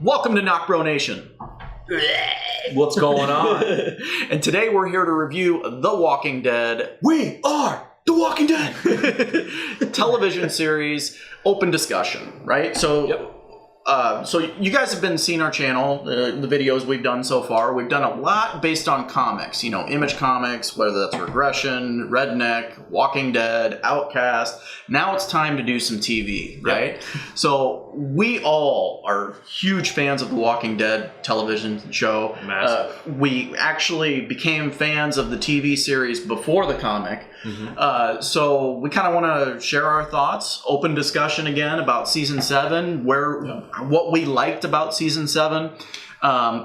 Welcome to NocBro Nation. What's going on? And today we're here to review The Walking Dead. We are The Walking Dead! Television series, open discussion, right? So, so you guys have been seeing our channel, the videos we've done so far. We've done a lot based on comics, you know, Image Comics, whether that's Regression, Redneck, Walking Dead, Outcast. Now it's time to do some TV, right? Yep. So we all are huge fans of The Walking Dead television show. Massive. We actually became fans of the TV series before the comic. Mm-hmm. So we kind of want to share our thoughts, open discussion again about season 7, what we liked about season 7.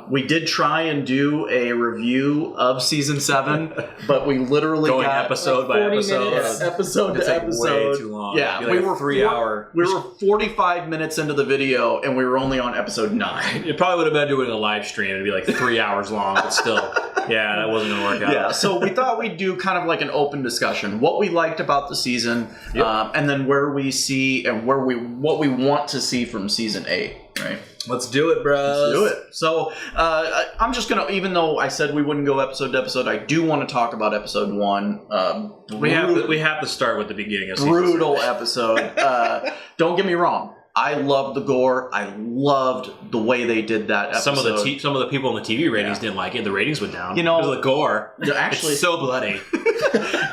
We did try and do a review of season 7, but we literally going got episode by episode. Episode to episode. Way too long. Yeah, we were 3 hour. We were 45 minutes into the video, and we were only on episode 9. It probably would have been doing a live stream. It'd be like 3 hours long, but still. Yeah, that wasn't going to work out. Yeah, so we thought we'd do kind of like an open discussion. What we liked about the season, and then where we see and what we want to see from season 8, right? Let's do it, bro. Let's do it. So I'm just going to, even though I said we wouldn't go episode to episode, I do want to talk about episode 1. We have to start with the beginning of season 6. Brutal episode. Don't get me wrong. I loved the gore. I loved the way they did that episode. Some of the people in the TV ratings didn't like it. The ratings went down. You know, because of the gore. Actually, it's so bloody.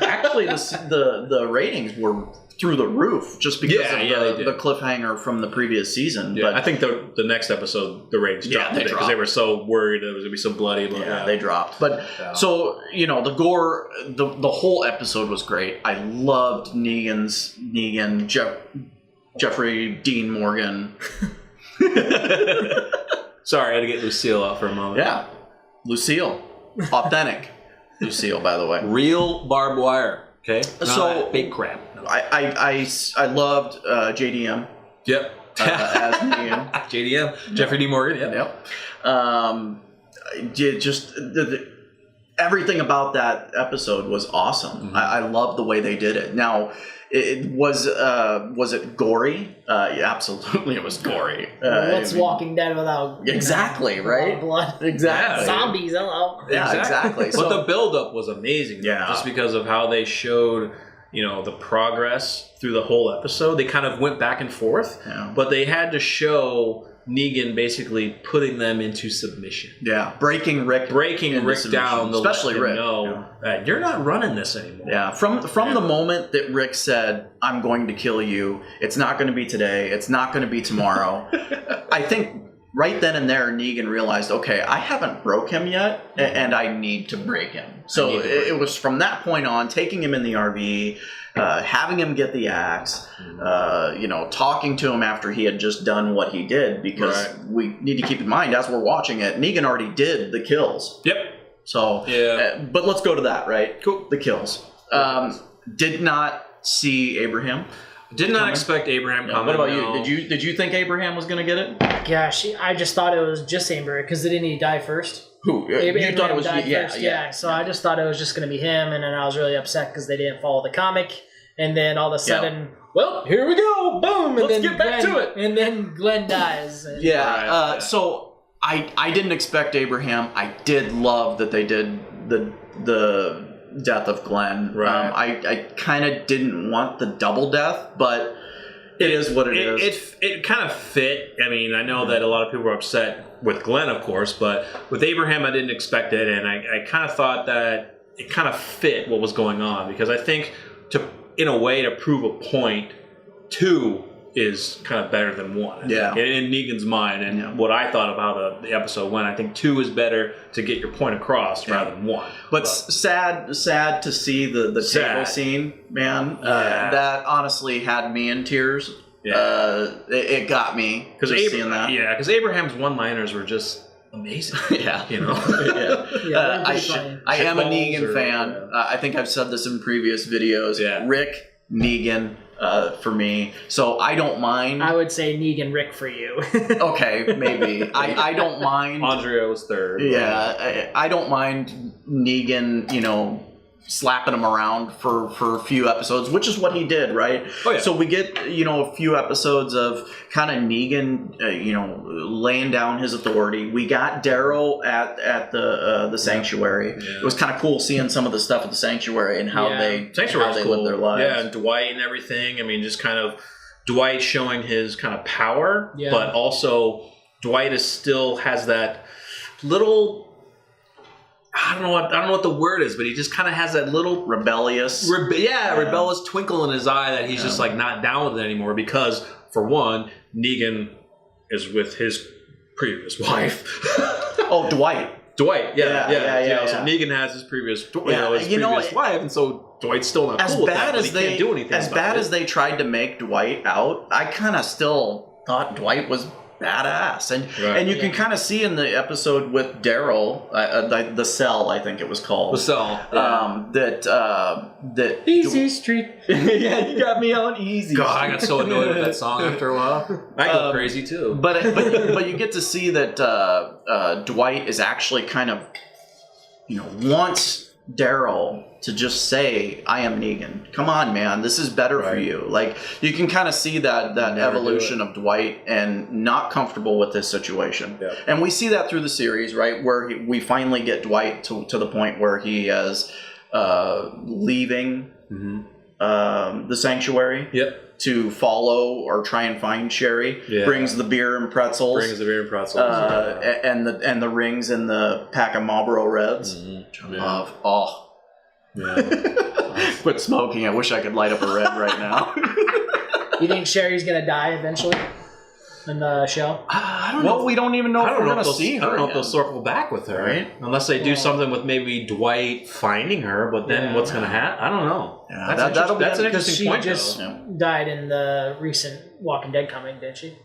Actually, the ratings were through the roof just because of the cliffhanger from the previous season. Yeah, but I think the next episode the ratings dropped because they were so worried it was gonna be so bloody. But they dropped. But so you know, the gore, the whole episode was great. I loved Jeffrey Dean Morgan. Sorry, I had to get Lucille out for a moment. Yeah, Lucille, authentic Lucille, by the way, real barbed wire. Okay, so big crap. No. I loved JDM. Yep. As Negan. JDM, Jeffrey D. Morgan. Yep. Just everything about that episode was awesome. Mm-hmm. I loved the way they did it. Now, it was it gory? Yeah, absolutely, it was gory. What's Walking Dead without right? Blood, exactly. Zombies. Hello. Yeah, exactly. But the build-up was amazing. Yeah, just because of how they showed, you know, the progress through the whole episode. They kind of went back and forth, but they had to show Negan basically putting them into submission. Yeah, breaking Rick down, especially Rick. You're not running this anymore. Yeah, from the moment that Rick said, "I'm going to kill you. It's not going to be today. It's not going to be tomorrow." I think right then and there, Negan realized, okay, I haven't broke him yet, and I need to break him. So it was from that point on, taking him in the RV. Having him get the axe, talking to him after he had just done what he did, because we need to keep in mind as we're watching it, Negan already did the kills. Yep. So, but let's go to that, right? Cool. The kills. Did not see Abraham. Did not expect Abraham coming. What about you? Did you think Abraham was going to get it? Gosh, I just thought it was just Abraham, because didn't he die first? Who? Abraham you thought it was died first? Yeah. So I just thought it was just going to be him, and then I was really upset because they didn't follow the comic. And then all of a sudden, well, here we go, boom! And Let's get back to it. And then Glenn dies. So I didn't expect Abraham. I did love that they did the death of Glenn. Right. I kind of didn't want the double death, but it is what it is. It kind of fit. I mean, I know that a lot of people were upset with Glenn, of course, but with Abraham, I didn't expect it, and I kind of thought that it kind of fit what was going on, because I think in a way to prove a point, 2 is kind of better than 1. Yeah. In Negan's mind, and what I thought of how the episode went, I think 2 is better to get your point across rather than 1. But sad to see the table scene, man. That honestly had me in tears. Yeah. It got me just seeing that. Yeah, because Abraham's one-liners were just amazing. You know. I am a Negan fan. I think I've said this in previous videos. Yeah. Rick, Negan, for me. So I don't mind. I would say Negan Rick for you. Okay, maybe. I don't mind. Andrea was 3rd. Yeah, I don't mind Negan, slapping him around for a few episodes, which is what he did, right? Oh, yeah. So we get, a few episodes of kind of Negan, laying down his authority. We got Daryl at the sanctuary. Yeah. It was kind of cool seeing some of the stuff at the sanctuary and how they Sanctuary's live their lives. Yeah, and Dwight and everything. I mean, just kind of Dwight showing his kind of power, but also Dwight still has that little. I don't know what the word is, but he just kind of has that little rebellious, rebellious twinkle in his eye that he's just like not down with it anymore because, for one, Negan is with his previous wife. Oh, Dwight. Dwight, yeah. So Negan has his previous, previous wife, and so Dwight's still not cool with that, but he can't do anything. As bad as they tried to make Dwight out, I kind of still thought Dwight was badass, and you can kind of see in the episode with Daryl, the Cell, I think it was called, the Cell, that Easy Street. Yeah, you got me on Easy. God, I got so annoyed with that song after a while. I go crazy too. But you get to see that Dwight is actually kind of wants Daryl to just say, I am Negan. Come on, man. This is better for you. Like, you can kind of see that evolution of Dwight and not comfortable with this situation. Yeah. And we see that through the series, right? Where we finally get Dwight to the point where he is leaving the sanctuary. Yep. To follow or try and find Sherry. Yeah. Brings the beer and pretzels. And the rings and the pack of Marlboro Reds. Which I love. Oh. Yeah. Quit smoking. I wish I could light up a red right now. You think Sherry's gonna die eventually in the show? I don't know. Well, we don't even know if we're going to see her. I don't know if they'll circle back with her. Right? Unless they do something with maybe Dwight finding her, but then what's going to happen? I don't know. Yeah, that's an interesting point. She just died in the recent Walking Dead comic, didn't she?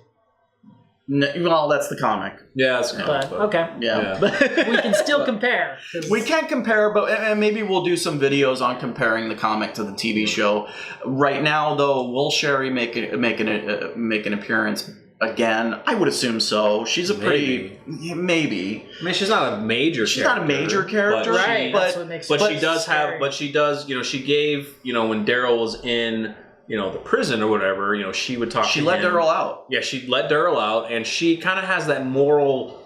Well, that's the comic. Yeah, that's the comic. But, okay. Yeah. We can still compare. We can compare, but and maybe we'll do some videos on comparing the comic to the TV show. Right now, though, will Sherry make an appearance again? I would assume so. She's a pretty maybe. I mean, she's not a major. She's not a major character, right? But, that's what makes she does scary. Have. But she does. She gave. When Daryl was in. The prison or whatever, she would talk to him. She let Daryl out. Yeah, she let Daryl out, and she kind of has that moral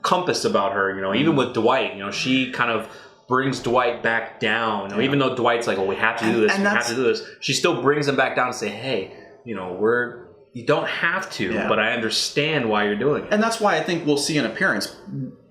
compass about her, even with Dwight, she kind of brings Dwight back down, even though Dwight's like, oh, we have to do this, we have to do this. She still brings him back down and say, hey, you don't have to, but I understand why you're doing it. And that's why I think we'll see an appearance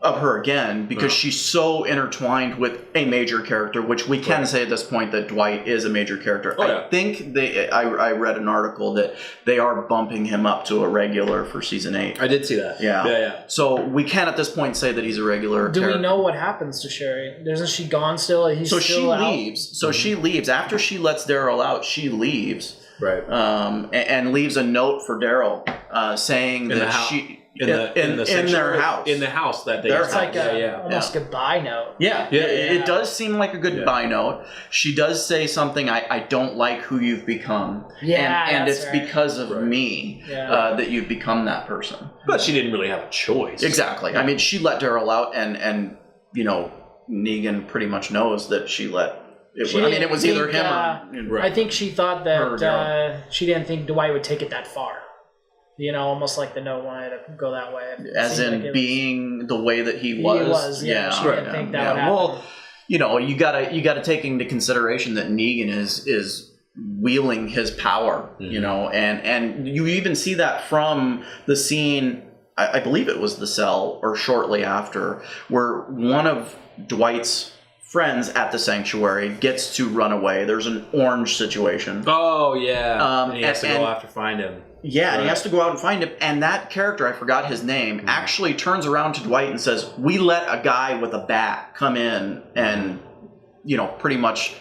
of her again, because she's so intertwined with a major character, which we can say at this point that Dwight is a major character. I think I read an article that they are bumping him up to a regular for season 8. I did see that. Yeah. So we can at this point say that he's a regular character. Do we know what happens to Sherry? Isn't she gone still? She leaves. So she leaves. After she lets Daryl out, she leaves. Right. And leaves a note for Daryl saying that she... In their house. In the house that they It's like almost goodbye note. Yeah. It does seem like a goodbye note. She does say something, I don't like who you've become. Yeah, and it's because of me that you've become that person. But she didn't really have a choice. Exactly. Yeah. I mean, she let Daryl out and Negan pretty much knows that she let... It was either him or... I think she thought that she didn't think Dwight would take it that far. Almost like the note wanted to go that way. As in like being the way that he was. He was, she didn't think that would happen. Well, you gotta take into consideration that Negan is wielding his power, and you even see that from the scene, I believe it was the Cell, or shortly after, where one of Dwight's friends at the sanctuary gets to run away. There's an orange situation. Oh, yeah. And he has to go after find him. Yeah, and he has to go out and find him. And that character, I forgot his name, actually turns around to Dwight and says, we let a guy with a bat come in and, pretty much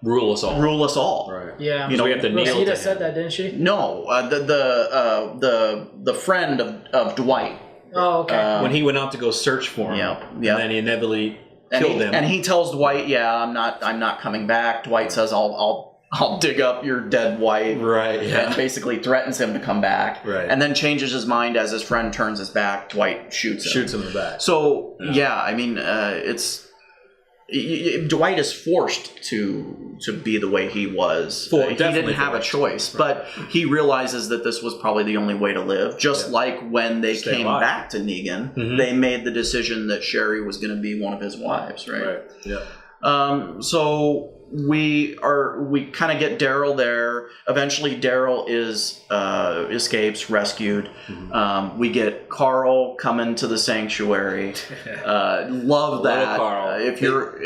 rule us all. Right. Yeah. We have to kneel to Rosita him. said that, didn't she? No, the friend of Dwight. Oh, okay. When he went out to go search for him. Yeah. And then he inevitably killed him. And he tells Dwight, I'm not coming back. Dwight says, I'll dig up your dead wife. Right, yeah. And basically threatens him to come back. Right. And then changes his mind as his friend turns his back. Dwight shoots him. Shoots him in the back. So, I mean, it's Dwight is forced to be the way he was. He didn't have a choice, but he realizes that this was probably the only way to live. Just like when they came back to Negan, they made the decision that Sherry was going to be one of his wives, right? Yeah. So we kind of get Daryl there. Eventually, Daryl escapes, rescued. We get Carl coming to the sanctuary. Love that. Carl. If you're,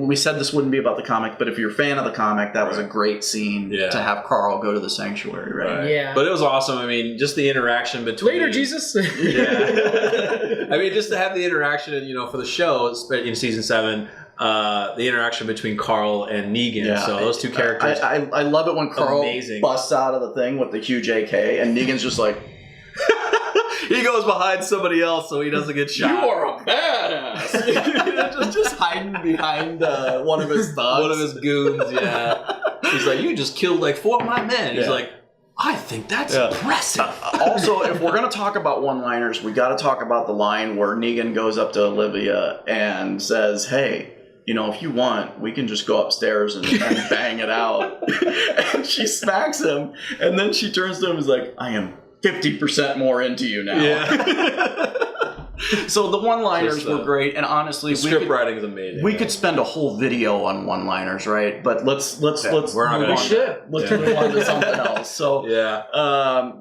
we said this wouldn't be about the comic, but if you're a fan of the comic, that was a great scene to have Carl go to the sanctuary, right? Yeah. But it was awesome. I mean, just the interaction between Later, Jesus. Yeah. I mean, just to have the interaction, for the show in season 7. The interaction between Carl and Negan. Yeah, so those two characters. I love it when Carl busts out of the thing with the huge AK, and Negan's just like, he goes behind somebody else so he doesn't get shot. You are a badass. just hiding behind one of his thugs. One of his goons, yeah. He's like, you just killed like 4 of my men. He's like, I think that's impressive. Also, if we're going to talk about one-liners, we got to talk about the line where Negan goes up to Olivia and says, hey, if you want, we can just go upstairs and bang it out. And she smacks him, and then she turns to him and is like, I am 50% more into you now. Yeah. So the one-liners were great, and honestly, the script writing is amazing. We could spend a whole video on one-liners, right? But let's move on. Let's move on to something else. So,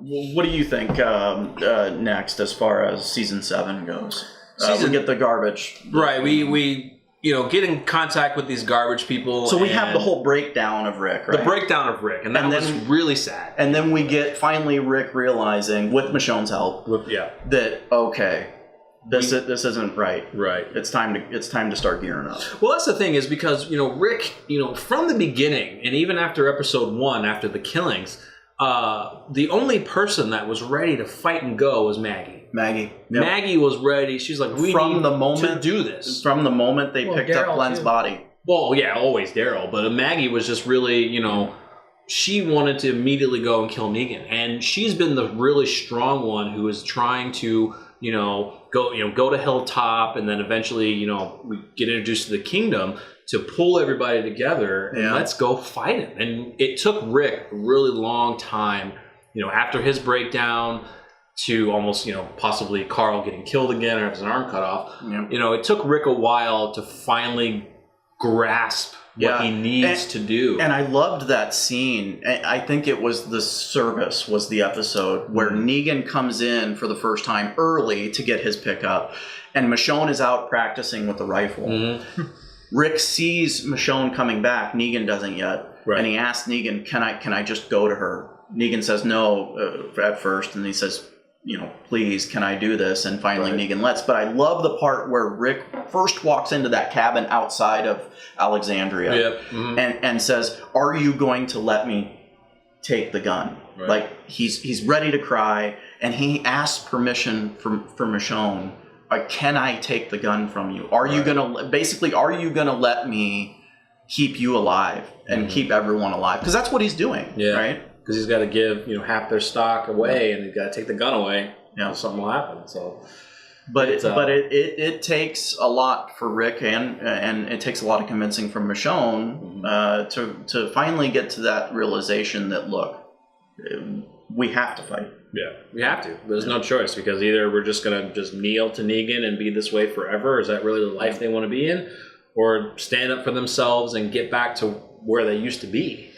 what do you think next as far as season 7 goes? We get the garbage, right? We get in contact with these garbage people. So we have the whole breakdown of Rick, right? The breakdown of Rick, and that was really sad. And then we get finally Rick realizing, with Michonne's help, that this isn't right. Right. It's time to start gearing up. Well, that's the thing is because Rick, from the beginning, and even after episode 1, after the killings, the only person that was ready to fight and go was Maggie. Yep. Maggie was ready. She's like, we need to do this. From the moment they picked up Glenn's body. Well, yeah, always Daryl. But Maggie was just really, she wanted to immediately go and kill Negan. And she's been the really strong one who is trying to, go to Hilltop. And then eventually, we get introduced to the Kingdom to pull everybody together and let's go fight him. And it took Rick a really long time, after his breakdown, to almost, possibly Carl getting killed again or have his arm cut off. Yeah. It took Rick a while to finally grasp what he needs to do. And I loved that scene. I think it was The Service was the episode where Negan comes in for the first time early to get his pickup, and Michonne is out practicing with the rifle. Rick sees Michonne coming back. Negan doesn't yet. Right. And he asks Negan, can I just go to her? Negan says no at first, and he says, please, can I do this? And finally Negan lets. But I love the part where Rick first walks into that cabin outside of Alexandria and says, are you going to let me take the gun? Right. Like, he's ready to cry, and he asks permission for Michonne. Can I take the gun from you? Are you gonna let me keep you alive and keep everyone alive? Because that's what he's doing, right? Because he's got to give half their stock away, and he's got to take the gun away. Something will happen. So, but it takes a lot for Rick, and it takes a lot of convincing from Michonne to finally get to that realization that, look, we have to fight. Yeah, we have to. There's no choice, because either we're just going to just kneel to Negan and be this way forever. Is that really the life they want to be in? Or stand up for themselves and get back to where they used to be?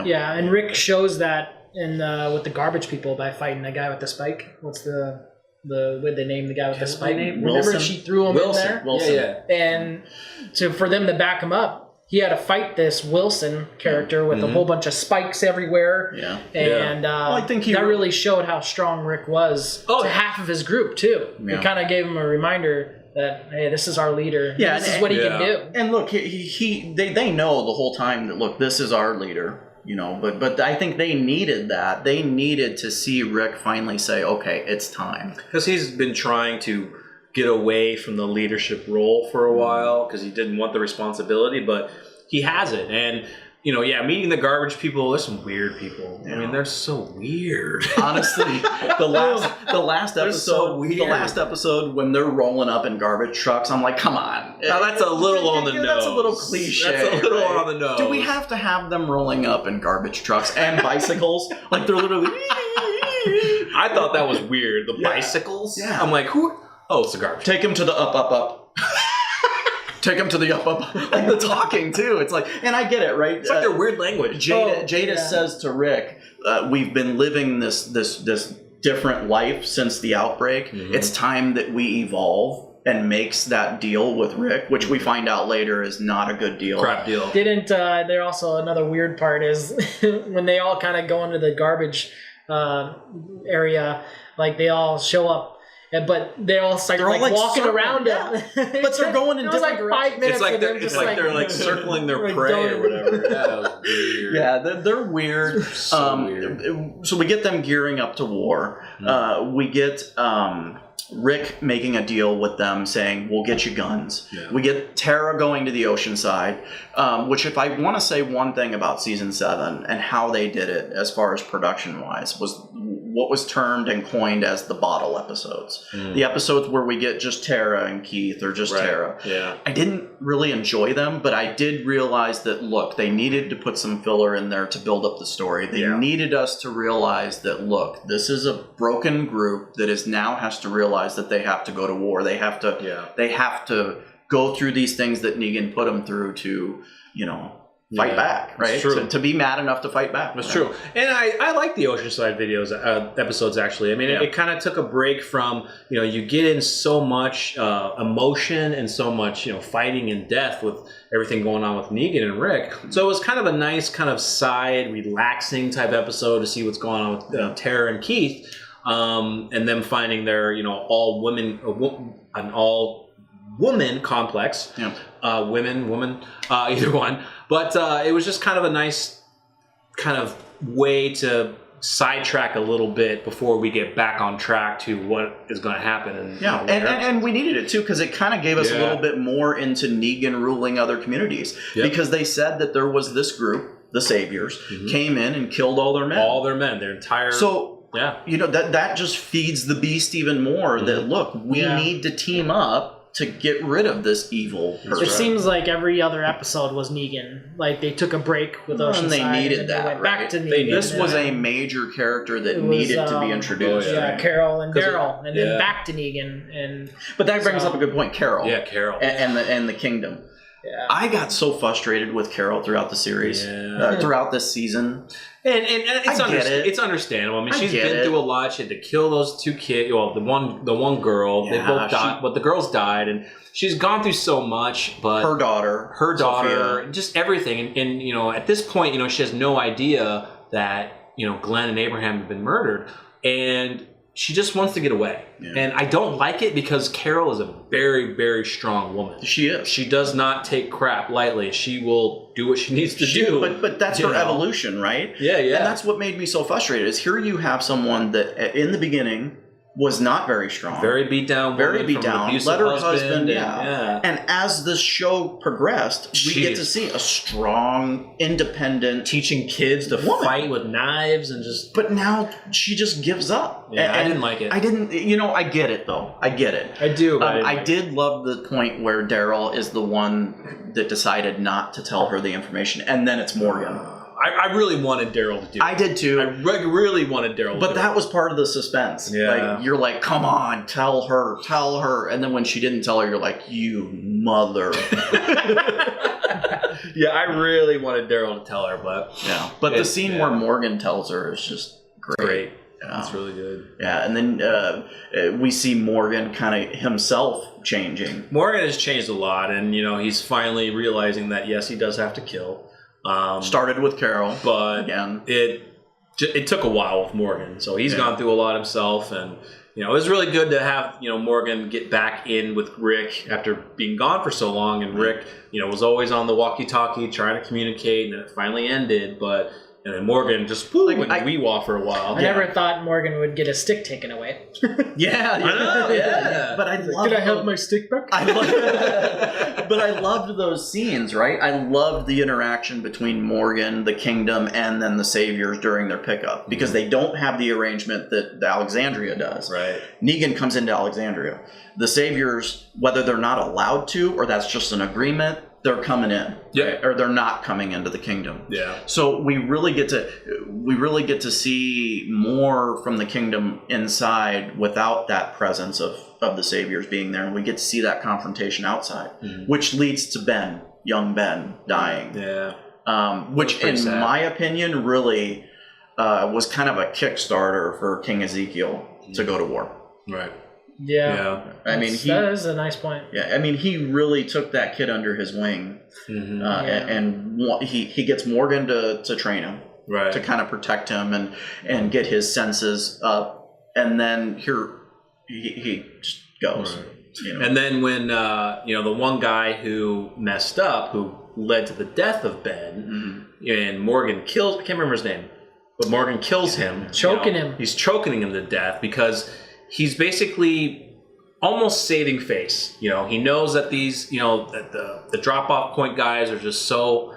Yeah, and Rick shows that in with the garbage people by fighting the guy with the spike. What's the what they name the guy with the spike? Remember she threw him in there? Wilson. Yeah. And for them to back him up, he had to fight this Wilson character with a whole bunch of spikes everywhere. Yeah. And I think that really showed how strong Rick was to half of his group too. Yeah. It kind of gave him a reminder that, hey, this is our leader. Yeah, this is what he can do. And look, they know the whole time that, look, this is our leader. But I think they needed that. They needed to see Rick finally say, okay, it's time. Because he's been trying to get away from the leadership role for a while because he didn't want the responsibility, but he has it. And meeting the garbage people. There's some weird people. I mean, they're so weird. Honestly, the last episode, so weird. The last episode when they're rolling up in garbage trucks, I'm like, come on. Now that's a little on the nose. That's a little cliche. That's a little right? on the nose. Do we have to have them rolling up in garbage trucks and bicycles? Like they're literally. I thought that was weird. The bicycles. Yeah. I'm like, who? Oh, it's the garbage. Take him to the up. Take him to the up. Like the talking too. It's like, and I get it, right? It's like their weird language. Jada says to Rick, "We've been living this different life since the outbreak. Mm-hmm. It's time that we evolve." And makes that deal with Rick, which we find out later is not a good deal. Crap deal. Didn't there also another weird part is when they all kind of go into the garbage area, like they all show up. But they all start like walking around him. But they're going in different directions. 5 minutes. It's like they're like circling their prey or whatever. That was weird. Yeah, they're weird. So weird. So we get them gearing up to war. We get Rick making a deal with them saying, we'll get you guns. Yeah. We get Tara going to the ocean side, which if I want to say one thing about season 7 and how they did it as far as production-wise was what was termed and coined as the bottle episodes. The episodes where we get just Tara and Keith or just Tara. Yeah. I didn't really enjoy them, but I did realize that, look, they needed to put some filler in there to build up the story. They needed us to realize that, look, this is a broken group that is now has to realize that they have to go to war. They have to go through these things that Negan put them through to, fight back, right? To be mad enough to fight back. That's true. And I like the Oceanside episodes, actually. I mean, it kind of took a break from, you get in so much emotion and so much, fighting and death with everything going on with Negan and Rick. So it was kind of a nice kind of side, relaxing type episode to see what's going on with Tara and Keith. And them finding their, all woman complex. Yeah. Women, either one. But it was just kind of a nice kind of way to sidetrack a little bit before we get back on track to what is going to happen. And we needed it too because it kind of gave us a little bit more into Negan ruling other communities because they said that there was this group, the Saviors, came in and killed all their men. Their entire... So, that just feeds the beast even more that, look, we need to team up to get rid of this evil person. It seems like every other episode was Negan. Like they took a break with Oceanside. And they needed that, went back to Negan. This was a major character that needed to be introduced. Carol and Daryl, and then back to Negan. But that brings up a good point, Carol. Yeah, Carol. And the Kingdom. Yeah. I got so frustrated with Carol throughout the series, throughout this season. And it's understandable. I mean, she's been through a lot. She had to kill those 2 kids. Well, the one girl. They both died, but the girls died, and she's gone through so much. But her daughter, Sophia. Just everything. And at this point, she has no idea that Glenn and Abraham have been murdered, and she just wants to get away. Yeah. And I don't like it because Carol is a very, very strong woman. She is. She does not take crap lightly. She will do what she needs to do. But that's her evolution, right? Yeah. And that's what made me so frustrated is here you have someone that in the beginning was not very strong. Very beat down. Let her husband out. And as the show progressed, we get to see a strong, independent... Teaching kids to fight with knives and just... But now she just gives up. Yeah, I didn't like it. I didn't... I get it, though. I get it. I do. I did love the point where Daryl is the one that decided not to tell her the information. And then it's Morgan. I really wanted Daryl to do it. I did too. I really wanted Daryl to do it. But that was part of the suspense. Yeah. Like, you're like, come on, tell her. And then when she didn't tell her, you're like, you mother. Yeah, I really wanted Daryl to tell her, but... Yeah. But the scene where Morgan tells her is just great. That's really good. Yeah, and then we see Morgan kind of himself changing. Morgan has changed a lot, and, he's finally realizing that, yes, he does have to kill. Started with Carol, but again, it took a while with Morgan, so he's gone through a lot himself, and it was really good to have Morgan get back in with Rick after being gone for so long, and Rick was always on the walkie-talkie trying to communicate, and it finally ended, but And then Morgan just went wee-wah for a while. I never thought Morgan would get his stick taken away. Yeah, I know. Yeah. But I loved. Did I have my stick back? But I loved those scenes, right? I loved the interaction between Morgan, the Kingdom, and then the Saviors during their pickup because they don't have the arrangement that the Alexandria does. Right. Negan comes into Alexandria. The Saviors, whether they're not allowed to or that's just an agreement, they're coming in, right? Or they're not coming into the Kingdom. Yeah. So we really get to see more from the Kingdom inside without that presence of the Saviors being there, and we get to see that confrontation outside, which leads to young Ben, dying. Yeah. Which, in my opinion, really was kind of a Kickstarter for King Ezekiel to go to war. Right. Yeah. I mean, that is a nice point. Yeah, I mean, he really took that kid under his wing, and he gets Morgan to train him, right, to kind of protect him and get his senses up, and then he just goes. Right. You know. And then when the one guy who messed up, who led to the death of Ben, and Morgan kills, I can't remember his name, but Morgan kills him, choking him. He's choking him to death because he's basically almost saving face. You know, he knows that these, that the drop-off point guys are just so,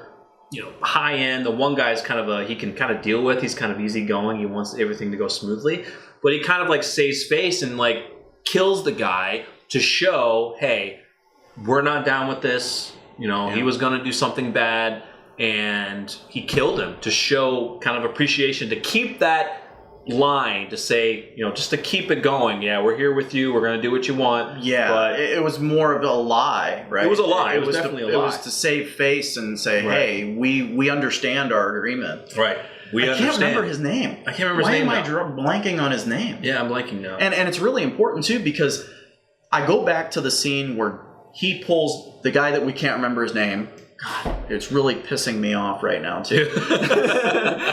high end. The one guy's kind of he can kind of deal with. He's kind of easygoing. He wants everything to go smoothly. But he kind of like saves face and like kills the guy to show, hey, we're not down with this. He was going to do something bad, and he killed him to show kind of appreciation, to keep that line, to say, just to keep it going. Yeah, we're here with you. We're going to do what you want. Yeah, but it was more of a lie, right? It was a lie. It was definitely a lie. It was to save face and say, hey, we understand our agreement. Right. I can't remember his name. I can't remember his name. Why am I blanking on his name? Yeah, I'm blanking now. And it's really important, too, because I go back to the scene where he pulls the guy that we can't remember his name. God, it's really pissing me off right now, too.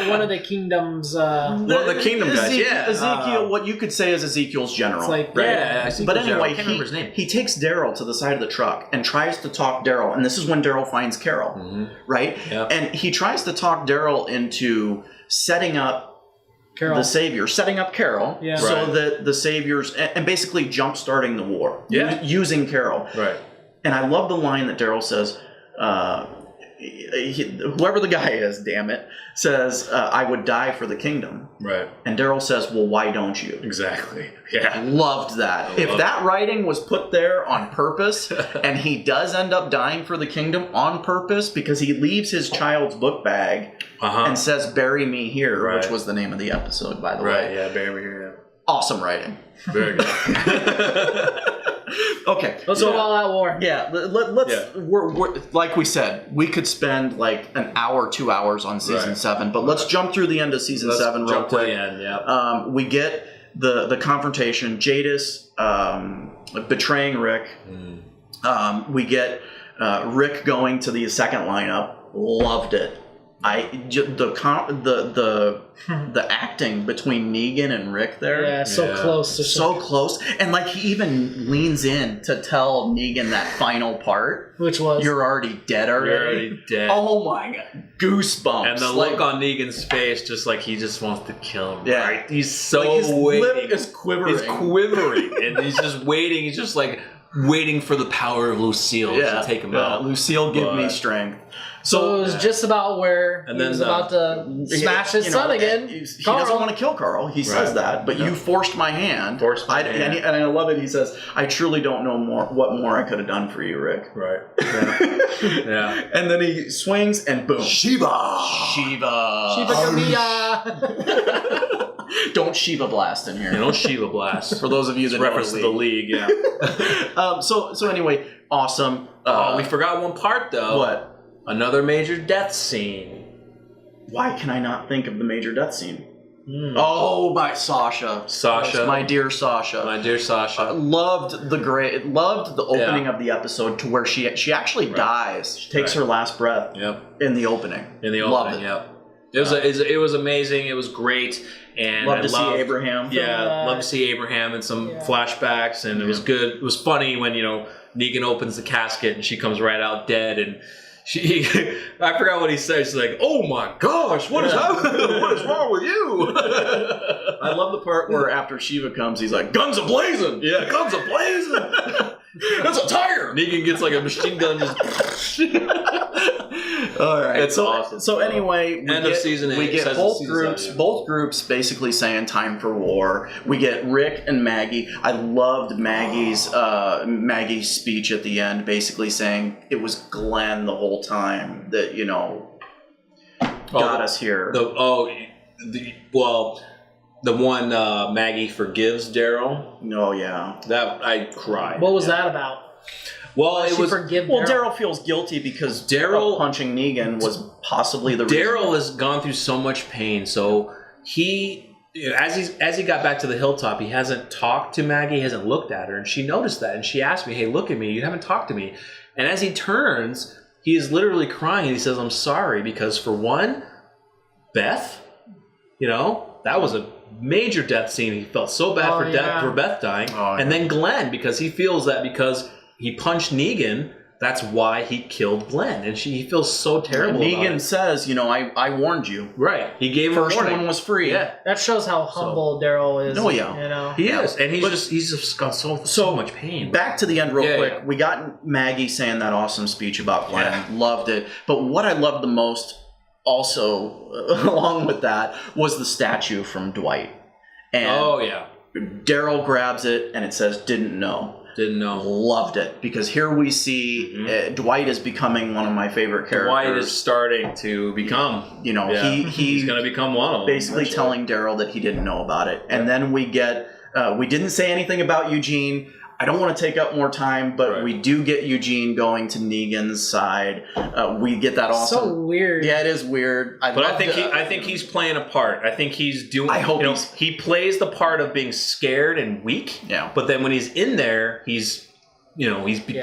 One of the Kingdom's... one of the Kingdom guys, yeah. Ezekiel, what you could say is Ezekiel's general. It's like, right? Yeah, but anyway, I can't remember his name. He takes Daryl to the side of the truck and tries to talk Daryl. And this is when Daryl finds Carol, right? Yep. And he tries to talk Daryl into setting up the Savior, setting up Carol, so that the Saviors, and basically jump-starting the war, using Carol. Right. And I love the line that Daryl says, whoever the guy is, damn it, says, I would die for the Kingdom. Right. And Daryl says, well, why don't you? Exactly. Yeah. Loved that. If that writing was put there on purpose, and he does end up dying for the Kingdom on purpose, because he leaves his child's book bag and says, bury me here, which was the name of the episode, by the way. Right, yeah, bury me here, yeah. Awesome writing. Very good. Okay, let's go all out war. Yeah, let's. We're like we said, we could spend like an hour, 2 hours on season 7, but let's jump through the end of season 7 real quick. To the end, yeah. We get the confrontation, Jadis betraying Rick. We get Rick going to the second lineup. Loved it. The acting between Negan and Rick there, close, so close, and like he even leans in to tell Negan that final part, which was, "You're already dead already." You're already dead. Oh my god, goosebumps! And the look on Negan's face, just like he just wants to kill him. Yeah, right? He's so like his waiting. lip is quivering. It's quivering, and he's just waiting. He's just like waiting for the power of Lucille to take him out. Lucille, give me strength. So it was just about where he was about to smash his son again. He doesn't want to kill Carl. He says that, but you forced my hand. And I love it. He says, "I truly don't know what more I could have done for you, Rick." Right. Yeah. And then he swings and boom. Shiva Kamiya. Don't Shiva blast in here. Don't Shiva blast. For those of you that reference to the league, yeah. So anyway, awesome. We forgot one part though. What? Another major death scene. Why can I not think of the major death scene? Oh, my Sasha. My dear Sasha. Loved the opening of the episode to where she actually dies. She takes her last breath in the opening. Loved it. Yep. It was amazing. It was great. And love to see Abraham. Yeah, love to see Abraham and some flashbacks. And it was good. It was funny when, Negan opens the casket and she comes right out dead. And I forgot what he said. She's like, "Oh my gosh, what is happening? What is wrong with you?" I love the part where after Shiva comes, he's like, "Guns a blazing!" Yeah, guns a blazing. That's a tire. Negan gets like a machine gun. Just all right, it's awesome. So anyway, end of season 8. We get both groups basically saying time for war. We get Rick and Maggie. I loved Maggie's speech at the end, basically saying it was Glenn the whole time that got us here. The one Maggie forgives Daryl. Oh yeah, that I cried. What was that about? Well, it was. Daryl feels guilty because Daryl punching Negan was possibly the reason. Daryl has gone through so much pain, so he, as he got back to the hilltop, he hasn't talked to Maggie, hasn't looked at her, and she noticed that, and she asked me, "Hey, look at me! You haven't talked to me." And as he turns, he is literally crying, and he says, "I'm sorry," because for one, Beth, that was a major death scene. He felt so bad for Beth dying, and then Glenn, because he feels that because he punched Negan, that's why he killed Glenn, and he feels so terrible. Negan says, I warned you. Right, he gave first him a warning. one was free. Yeah, that shows how humble Daryl is. Oh yeah, he is, and he's just got so much pain. Back to the end, real quick. Yeah. We got Maggie saying that awesome speech about Glenn. Yeah. Loved it, but what I loved the most, also along with that, was the statue from Dwight. And Daryl grabs it and it says, "Didn't know." Loved it, because here we see Dwight is becoming one of my favorite characters. Dwight is starting to become, he's going to become one of them. Basically telling Daryl that he didn't know about it. And then we get, we didn't say anything about Eugene. I don't want to take up more time, but we do get Eugene going to Negan's side. We get that awesome. So weird. Yeah, it is weird. I think he's playing a part. I think he's doing. I hope he plays the part of being scared and weak. Yeah. But then when he's in there, he's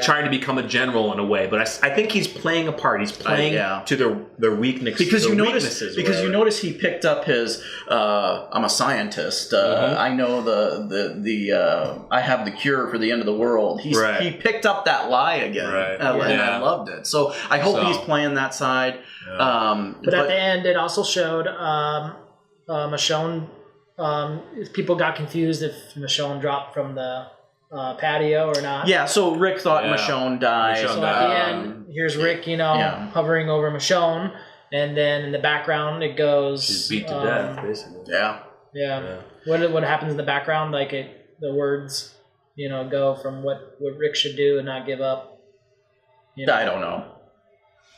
trying to become a general in a way. But I think he's playing a part. He's playing to their weakness. Because you notice he picked up his I'm a scientist. I know the I have the cure for the end of the world. He picked up that lie again. Right. And I loved it. So I hope he's playing that side. Yeah. But at the end, it also showed Michonne. People got confused if Michonne dropped from the patio or not. Yeah, so Rick thought Michonne died. So at the end, here's Rick, hovering over Michonne, and then in the background it goes. She's beat to death, basically. Yeah. What happens in the background? Like the words, go from what Rick should do and not give up. I don't know.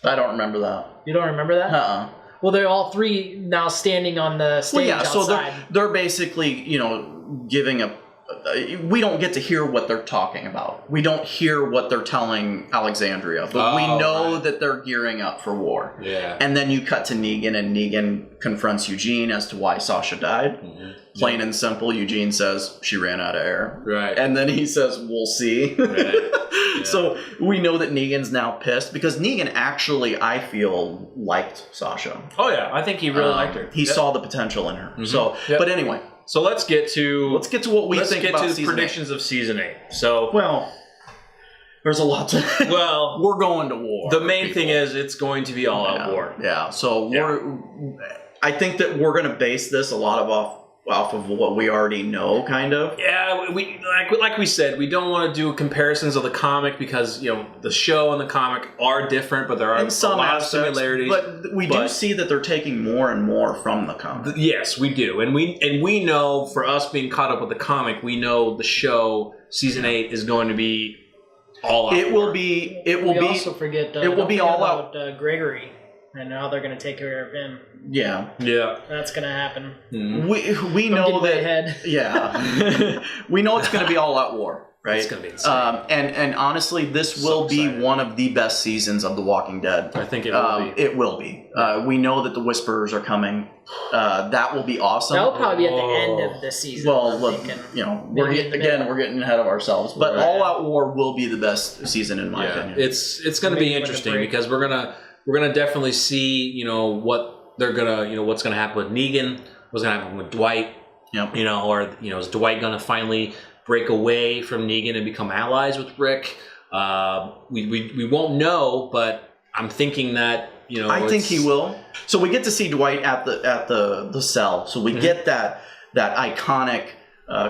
I don't remember that. You don't remember that? Well, they're all three now standing on the stage outside. So they're basically, giving a. We don't get to hear what they're talking about. We don't hear what they're telling Alexandria, but we know that they're gearing up for war. Yeah. And then you cut to Negan, and Negan confronts Eugene as to why Sasha died. Mm-hmm. Plain and simple, Eugene says she ran out of air. Right. And then he says, "We'll see." Right. Yeah. So we know that Negan's now pissed, because Negan actually, I feel, liked Sasha. Oh yeah, I think he really liked her. He saw the potential in her. Mm-hmm. So, but anyway. So let's get to what we think about the predictions of season 8. So there's a lot to. Well, we're going to war. The main thing is it's going to be all out war. Yeah. So I think that we're going to base this a lot off of what we already know, kind of. Yeah, we like we said, we don't want to do comparisons of the comic because the show and the comic are different, but there are a lot of similarities. But we do see that they're taking more and more from the comic. Yes, we do, and we know, for us being caught up with the comic, we know the show season 8 is going to be all out. It will be. Also forget. It will be all out. Gregory. And now they're going to take care of him. Yeah. That's going to happen. Mm-hmm. We know that. Yeah. We know it's going to be all out war, right? It's going to be insane. And honestly, this will be one of the best seasons of The Walking Dead. I think it will be. It will be. We know that the Whisperers are coming. That will be awesome. That'll probably be at the end of the season. Well, look, we're getting ahead of ourselves. But all out war will be the best season in my opinion. It's going to be interesting because we're gonna definitely see, what they're gonna, what's gonna happen with Negan, what's gonna happen with Dwight, is Dwight gonna finally break away from Negan and become allies with Rick? We won't know, but I'm thinking that, I think he will. So we get to see Dwight at the cell. So we get that iconic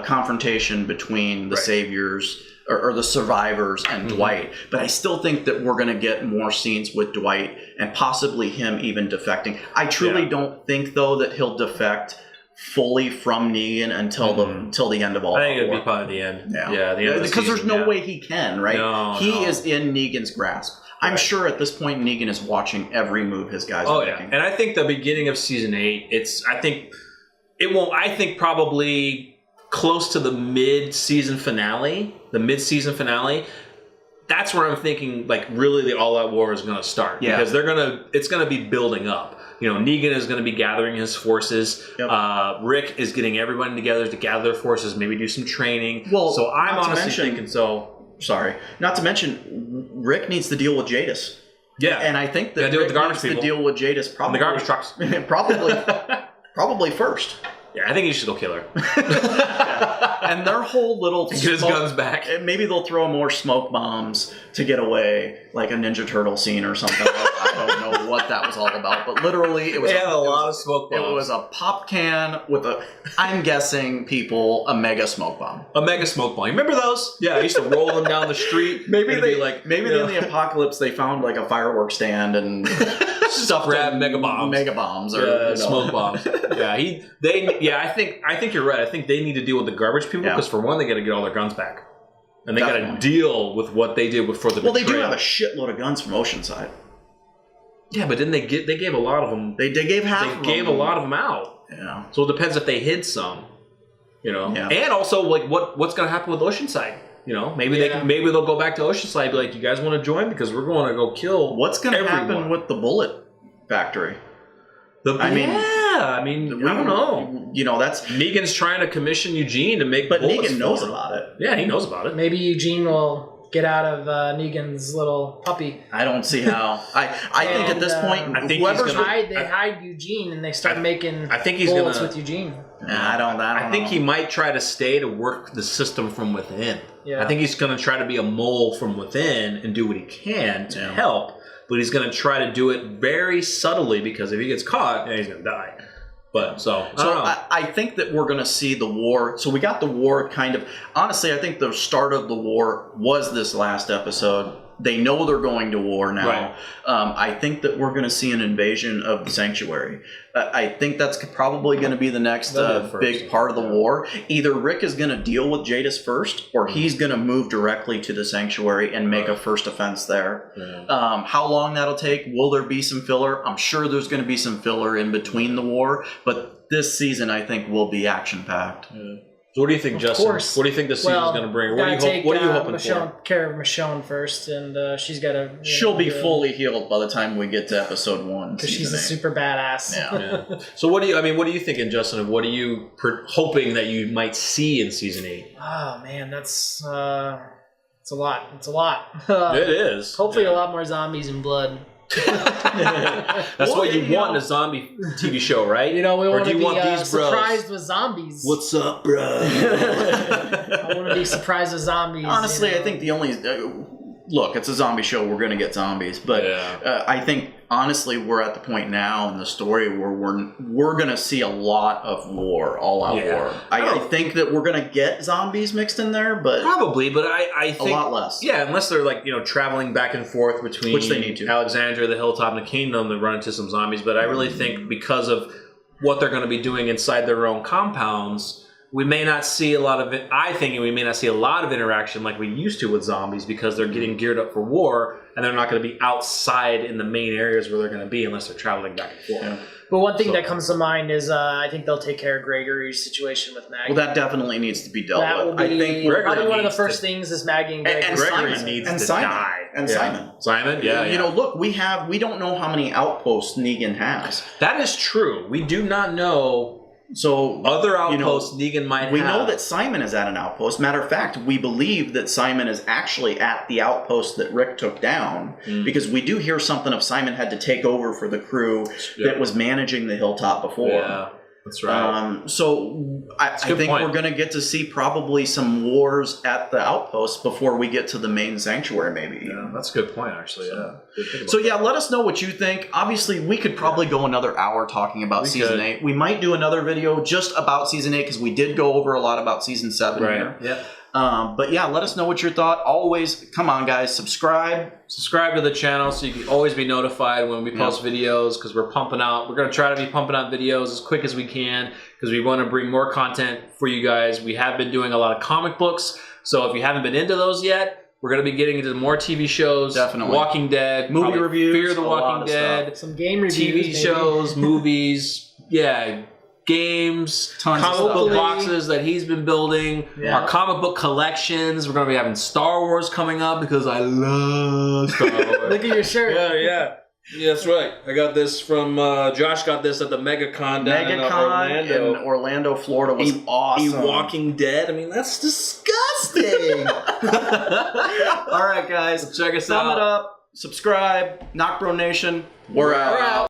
confrontation between the saviors or the survivors and Dwight. But I still think that we're going to get more scenes with Dwight and possibly him even defecting. I truly don't think, though, that he'll defect fully from Negan until the end of all. I think it'd be probably the end. Yeah, the end of the because season, there's no way he can, right? No, he is in Negan's grasp. I'm sure at this point Negan is watching every move his guys are making. And I think the beginning of season 8, I think probably close to the mid-season finale. That's where I'm thinking, like, really the all-out war is going to start. Yeah. Because it's going to be building up. Negan is going to be gathering his forces. Yep. Rick is getting everyone together to gather their forces, maybe do some training. Well, so I'm honestly thinking Sorry. Not to mention, Rick needs to deal with Jadis. Yeah. And I think that Rick needs to deal with Jadis probably. And the garbage trucks. probably first. Yeah, I think he should go kill her. And their whole little... Get his guns back. Maybe they'll throw more smoke bombs to get away, like a Ninja Turtle scene or something. I don't know what that was all about, but literally it was... They had a lot of smoke bombs. It was a pop can with I'm guessing, a mega smoke bomb. A mega smoke bomb. You remember those? Yeah, I used to roll them down the street. Maybe in the apocalypse they found like a fireworks stand and... stuff grab mega bombs or smoke bombs. I think you're right. I think they need to deal with the garbage people because for one, they got to get all their guns back, and they got to deal with what they did for the. Well, they do have a shitload of guns from Oceanside. Yeah, but then they gave a lot of them. They gave half. They gave a lot of them out. Yeah. So it depends if they hid some, and also like what's going to happen with Oceanside. Maybe they'll go back to Oceanside and be like, you guys want to join? Because we're going to go kill what's going to happen with the bullet factory? I don't know. That's... Negan's trying to commission Eugene to make But Negan knows about it. Yeah, he knows about it. Maybe Eugene will get out of Negan's little puppy. I don't see how. I think at this point, they hide Eugene and they start making bullets with Eugene. I think he might try to stay to work the system from within. Yeah. I think he's going to try to be a mole from within and do what he can to help, but he's going to try to do it very subtly because if he gets caught, he's going to die. But I think that we're going to see the war. So we got the war kind of. Honestly, I think the start of the war was this last episode. They know they're going to war now. Right. I think that we're going to see an invasion of the sanctuary. I think that's probably going to be the next big part of the war. Either Rick is going to deal with Jadis first, or he's going to move directly to the sanctuary and make a first offense there. Yeah. How long that'll take? Will there be some filler? I'm sure there's going to be some filler in between the war, but this season I think will be action-packed. Yeah. So what do you think, Justin? What do you think this season's going to bring? What are you hoping for? Care of Michonne first, and she's got to... She'll be fully healed by the time we get to episode 1. Because she's a super badass. Yeah. So what do you thinking, Justin? What are you hoping that you might see in season 8? Oh, man, that's... it's a lot. It's a lot. It is. Hopefully a lot more zombies and blood. That's what you want in a zombie TV show, right? We want to be surprised with zombies. What's up, bro? I want to be surprised with zombies. Honestly, I think the only... look, it's a zombie show. We're going to get zombies. But I think, honestly, we're at the point now in the story where we're going to see a lot of war, all-out war. I think that we're going to get zombies mixed in there, but... Probably, but I think... a lot less. Yeah, unless they're, like, traveling back and forth between... Which they need to. Alexandria, the Hilltop, and the Kingdom to run into some zombies. But I really think because of what they're going to be doing inside their own compounds... we may not see a lot of it. I think we may not see a lot of interaction like we used to with zombies because they're getting geared up for war and they're not going to be outside in the main areas where they're going to be unless they're traveling back and forth. Yeah. But one thing that comes to mind is I think they'll take care of Gregory's situation with Maggie. Well, that definitely needs to be dealt with. I think probably one of the first things is Maggie and Gregory. And Gregory needs to die. And Simon. Simon, yeah. Look, we don't know how many outposts Negan has. That is true. We do not know. So other outposts Negan might have. We know that Simon is at an outpost. Matter of fact, we believe that Simon is actually at the outpost that Rick took down because we do hear something of Simon had to take over for the crew that was managing the Hilltop before. That's right. So I think we're going to get to see probably some wars at the outpost before we get to the main sanctuary, maybe. Yeah, that's a good point, actually. So let us know what you think. Obviously, we could probably go another hour talking about Season 8. We might do another video just about Season 8 because we did go over a lot about Season 7 here. Yeah. But yeah, let us know what your thought. Always, come on, guys, subscribe to the channel so you can always be notified when we post videos, because we're pumping out. We're gonna try to be pumping out videos as quick as we can because we want to bring more content for you guys. We have been doing a lot of comic books, so if you haven't been into those yet, we're gonna be getting into more TV shows. Definitely, Walking Dead, movie reviews, Fear the Walking Dead, some game reviews, TV shows, movies, games, tons comic of book boxes that he's been building, our comic book collections. We're going to be having Star Wars coming up because I love Star Wars. Look at your shirt. Yeah, that's right. I got this from Josh. Got this at the MegaCon down in Orlando, Florida. Was awesome. Walking Dead. I mean, that's disgusting. All right, guys, check us out. Sum it up. Subscribe. NocBro Nation. We're out.